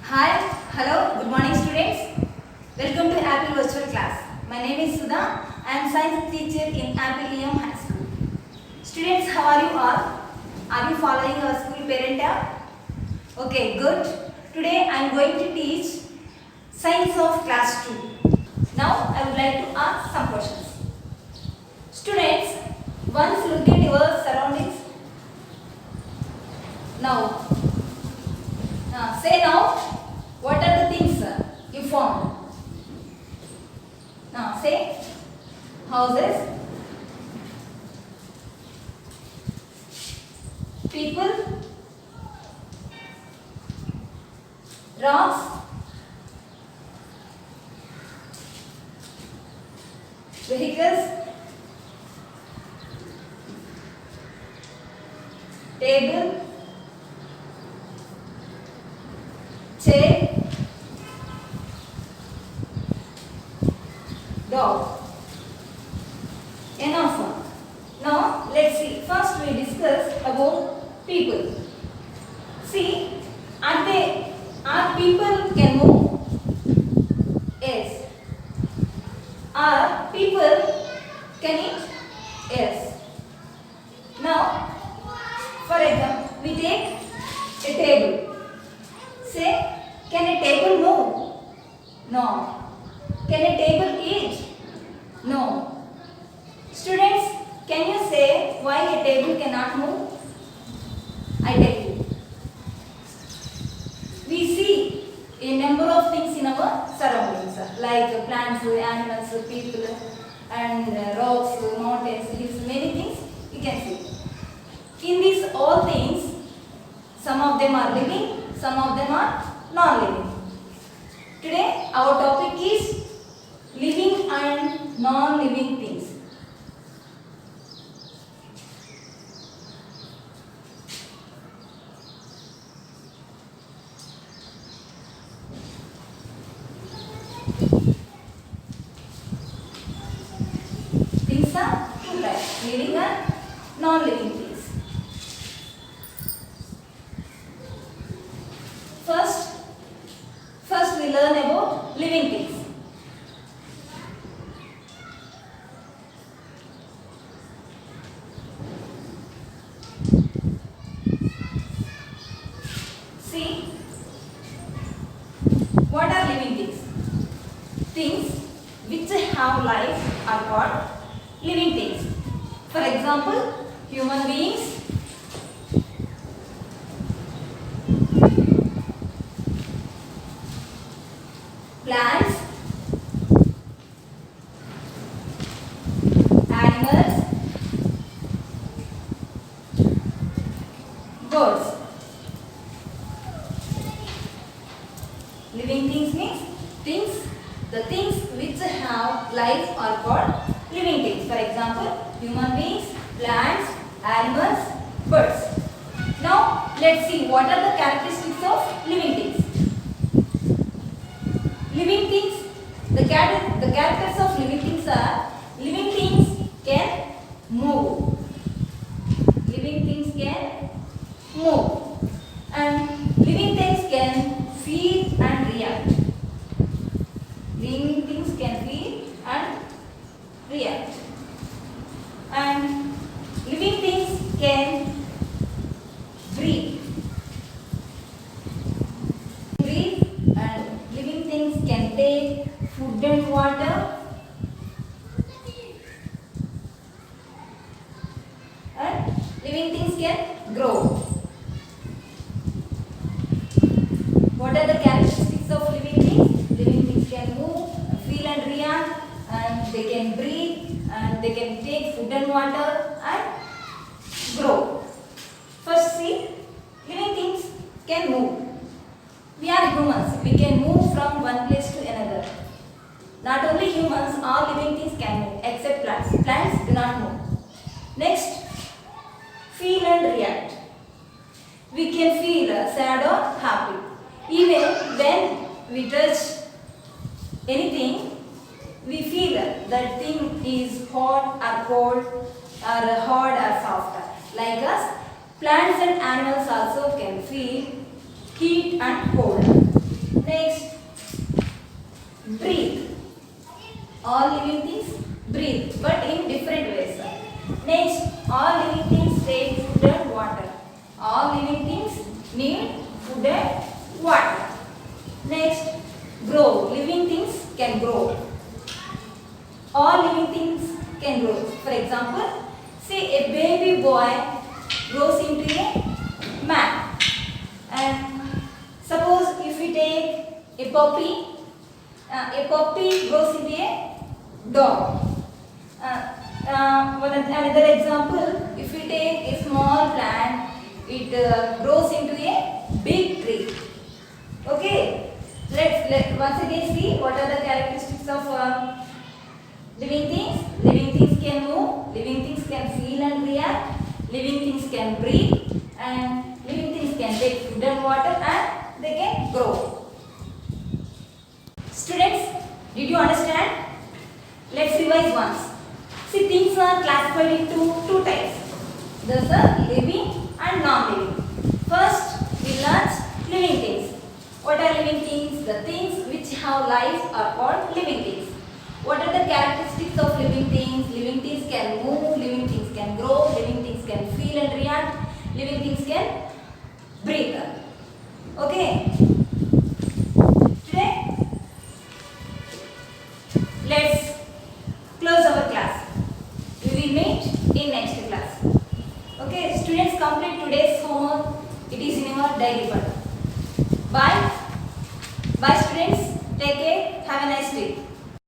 Hi, hello, good morning students. Welcome to Apple Virtual Class. My name is Sudha. I am science teacher in Apple EM High School. Students, how are you all? Are you following our school parent app? Okay, good. Today I am going to teach Science of Class 2. Now I would like to ask some questions. Students, once look at your surroundings. Now, say now, what are the things you found? Now say, houses, people, rocks, vehicles, table, chair, dog. Enough. Now let's see. First we discuss about people. See, are people can move? Yes. Are people can eat? Yes. Now, for example, we take a table. Say, can a table move? No. Can a table eat? No. Students, can you say why a table cannot move? I tell you. We see a number of things in our surroundings like plants, animals, people and rocks, mountains, hills, many things you can see. In these all things, some of them are living, some of them are non-living. Today our topic is living and non-living things. Things are two types, living and non-living things. First we learn about living things. See, what are living things? Things which have life are called living things. For example, human beings, plants, animals, birds. Living things means the things which have life are called living things. For example, human beings, plants, animals, birds. Now, let's see what are the characteristics of living things. Living things, the characters of living things are, living things can move. Living things can move. And living things can feel and react. Living things can feel and react. And living things can breathe. And living things can take food and water. And living things can grow. What are the characteristics of living things? Living things can move, feel and react, and they can breathe, and they can take food and water and grow. First see, living things can move. We are humans. We can move from one place to another. Not only humans, all living things can move except plants. Plants do not move. Next, feel and react. We can feel sad or happy. Even when we touch anything, we feel that thing is hot or cold or hard or soft. Like us, plants and animals also can feel heat and cold. Next, breathe. All living things breathe, but in different ways. Next, all living things take food and water. All living things need food and water. Next, grow. Living things can grow. All living things can grow. For example, say a baby boy grows into a man. And suppose if we take a puppy grows into a dog. Another example, if we take a small plant, it grows into a big tree. Okay, let's once again see what are the characteristics of living things. Living things can move, living things can feel and react, living things can breathe, and living things can take food and water, and they can grow. Students, did you understand? Let's revise once. See, things are classified into two types. There's a living and non-living. First, we learnt living things. What are living things? The things which have life are called living things. What are the characteristics of living things? Living things can move, living things can grow, living things can feel and react, living things can